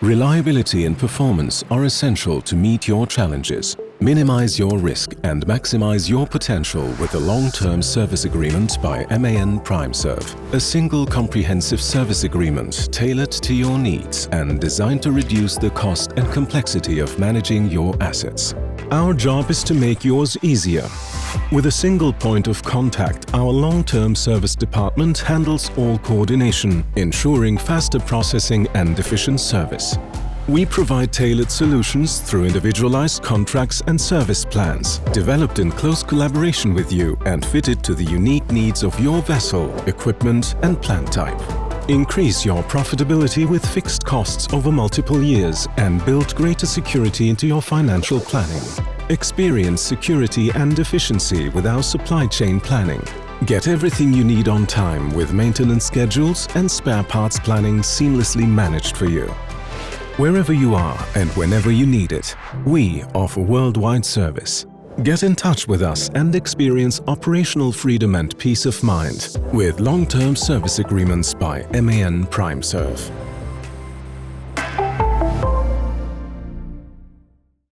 Reliability and performance are essential to meet your challenges. Minimize your risk and maximize your potential with a long-term service agreement by MAN PrimeServe. A single comprehensive service agreement tailored to your needs and designed to reduce the cost and complexity of managing your assets. Our job is to make yours easier. With a single point of contact, our long-term service department handles all coordination, ensuring faster processing and efficient service. We provide tailored solutions through individualized contracts and service plans, developed in close collaboration with you and fitted to the unique needs of your vessel, equipment and plant type. Increase your profitability with fixed costs over multiple years and build greater security into your financial planning. Experience security and efficiency with our supply chain planning. Get everything you need on time with maintenance schedules and spare parts planning seamlessly managed for you. Wherever you are and whenever you need it, we offer worldwide service. Get in touch with us and experience operational freedom and peace of mind with long-term service agreements by MAN PrimeServe.